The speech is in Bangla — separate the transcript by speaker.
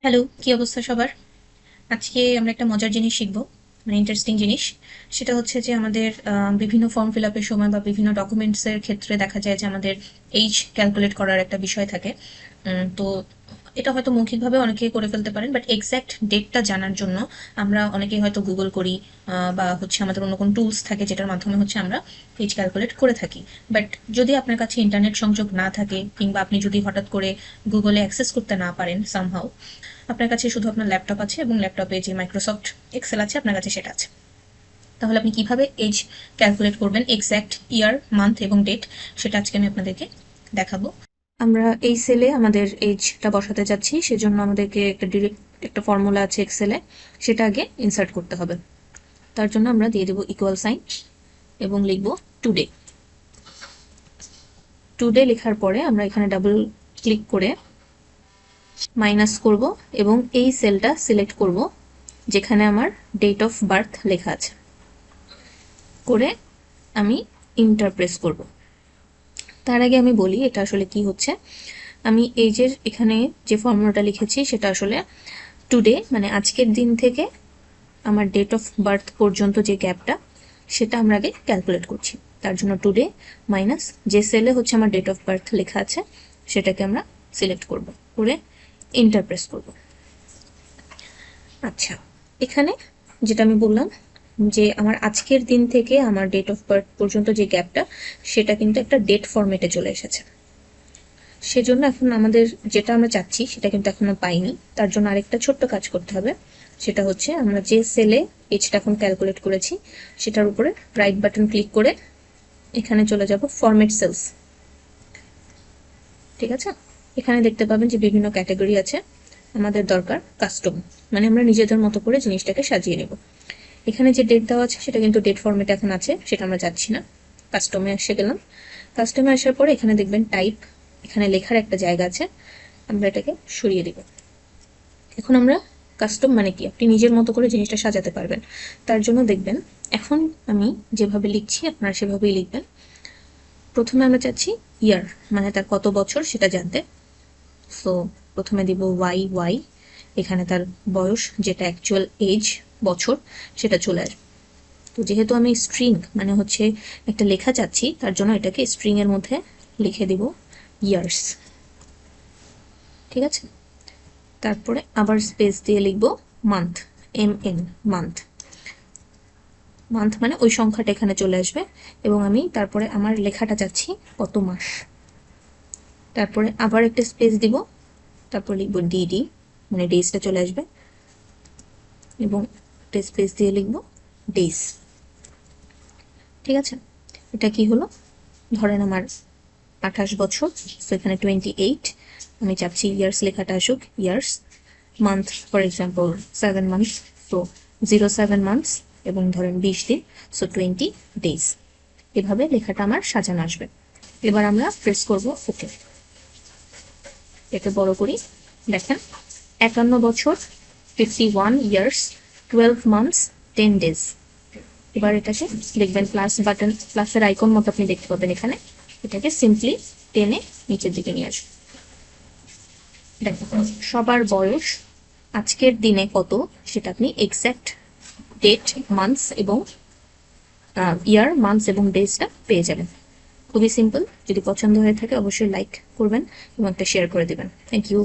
Speaker 1: হ্যালো, কি অবস্থা সবার? আজকে আমরা একটা মজার জিনিস শিখবো, মানে ইন্টারেস্টিং জিনিস। সেটা হচ্ছে যে আমাদের বিভিন্ন ফর্ম ফিল আপের সময় বা বিভিন্ন ডকুমেন্টসের ক্ষেত্রে দেখা যায় যে আমাদের এইজ ক্যালকুলেট করার একটা বিষয় থাকে। তো এটা হয়তো মৌখিকভাবে অনেকে করে ফেলতে পারেন, বাট এক্স্যাক্ট ডেটটা জানার জন্য আমরা অনেকেই হয়তো গুগল করি, বা হচ্ছে আমাদের অন্য কোনো টুলস থাকে যেটার মাধ্যমে হচ্ছে আমরা এইজ ক্যালকুলেট করে থাকি। বাট যদি আপনার কাছে ইন্টারনেট সংযোগ না থাকে, কিংবা আপনি যদি হঠাৎ করে গুগলে অ্যাক্সেস করতে না পারেন সামহাউ, আপনার কাছে শুধু আপনার ল্যাপটপ আছে এবং ল্যাপটপে যে মাইক্রোসফট এক্সেল আছে আপনার কাছে সেটা আছে, তাহলে আপনি কিভাবে এজ ক্যালকুলেট করবেন, এক্স্যাক্ট ইয়ার, মান্থ এবং ডেট, সেটা আজকে আমি আপনাদেরকে দেখাবো। আমরা এই সেলে আমাদের এজটা বসাতে যাচ্ছি, সেজন্য আমাদেরকে একটা ডিরেক্ট একটা ফর্মুলা আছে এক্সেলে, সেটা আগে ইনসার্ট করতে হবে। তার জন্য আমরা দিয়ে দেবো ইকুয়াল সাইন এবং লিখবো টুডে। টুডে লেখার পরে আমরা এখানে ডাবল ক্লিক করে মাইনাস করব এবং এই সেলটা সিলেক্ট করব যেখানে আমার ডেট অফ বার্থ লেখা আছে, করে আমি ইন্টার প্রেস করব। তার আগে আমি বলি এটা আসলে কি হচ্ছে। আমি এজের এখানে যে ফর্মুলাটা লিখেছি সেটা আসলে টুডে মানে আজকের দিন থেকে আমার ডেট অফ বার্থ পর্যন্ত যে গ্যাপটা, সেটা আমরা আগে ক্যালকুলেট করছি। তার জন্য টুডে মাইনাস যে সেলে হচ্ছে আমার ডেট অফ বার্থ লেখা আছে সেটাকে আমরা সিলেক্ট করব, করে ইন্টার প্রেস করব। আচ্ছা, এখানে যেটা আমি বললাম যে আমার আজকের দিন থেকে আমার ডেট অফ বার্থ পর্যন্ত যে গ্যাপটা, সেটা কিন্তু একটা ডেট ফরম্যাটে চলে এসেছে। সেজন্য এখন আমাদের যেটা আমরা চাচ্ছি সেটা কিন্তু এখনো পাইনি। তার জন্য আরেকটা ছোট্ট কাজ করতে হবে, সেটা হচ্ছে আমরা যে সেলে এজটা এখন ক্যালকুলেট করেছি সেটার উপরে রাইট বাটন ক্লিক করে এখানে চলে যাব ফরম্যাট সেলস। ঠিক আছে, এখানে দেখতে পাবেন যে বিভিন্ন ক্যাটাগরি আছে। আমাদের দরকার কাস্টম, মানে আমরা নিজেদের মতো করে জিনিসটাকে সাজিয়ে নেব। এখানে যে ডেট দেওয়া আছে সেটা কিন্তু ডেট ফরম্যাটে এখন আছে, সেটা আমরা চাচ্ছি না। কাস্টমে এসে গেলাম। কাস্টমে আসার পরে এখানে দেখবেন টাইপ, এখানে লেখার একটা জায়গা আছে, আমরা এটাকে সরিয়ে দিব। এখন আমরা কাস্টম মানে কি, আপনি নিজের মতো করে জিনিসটা সাজাতে পারবেন। তার জন্য দেখবেন এখন আমি যেভাবে লিখছি আপনারা সেভাবেই লিখবেন। প্রথমে আমরা চাচ্ছি ইয়ার, মানে তার কত বছর সেটা জানতে। সো প্রথমে দিব ওয়াই ওয়াই, এখানে তার বয়স যেটা অ্যাকচুয়াল এজ বছর সেটা চলে আসবে। তো যেহেতু আমি স্ট্রিং মানে হচ্ছে একটা লেখা চাচ্ছি, তার জন্য এটাকে স্ট্রিং এর মধ্যে লিখে দিব ইয়ার্স। ঠিক আছে, তারপরে আবার স্পেস দিয়ে লিখব মান্থ, এম মান্থ। মান্থ মানে ওই সংখ্যাটা এখানে চলে আসবে, এবং আমি তারপরে আমার লেখাটা চাচ্ছি কত মাস। তারপরে আবার একটা স্পেস দিব, তারপর লিখব ডিডি, মানে ডেজটা চলে আসবে, এবং একটা স্পেস দিয়ে লিখব ডেজ। ঠিক আছে, এটা কি হলো, ধরেন আমার 28 বছর, সো এখানে 28, আমি চাচ্ছি ইয়ার্স লেখাটা আসুক, years. Month for example 7 months, so 07 months, এবং ধরেন 20 দিন, সো 20 ডেজ। এভাবে লেখাটা আমার সাজানো আসবে। এবার আমরা প্রেস করব ওকে। একে বড় করি, দেখেন 51 বছর, 51 ইয়ার্স, 12 মান্থস, 10 ডেজ। এবার এটাকে দেখবেন প্লাস বাটন, প্লাসের আইকন মতো আপনি দেখতে পাবেন এখানে। এটাকে সিম্পলি টেনে নিচের দিকে নিয়ে আসুন। দেখুন সবার বয়স আজকের দিনে কত সেটা আপনি এক্স্যাক্ট ডেট, মান্থস এবং ইয়ার, মান্থস এবং ডেজটা পেয়ে যাবেন। খুবই সিম্পল। যদি পছন্দ হয়ে থাকে অবশ্যই লাইক করবেন এবং একটা শেয়ার করে দেবেন। Thank you.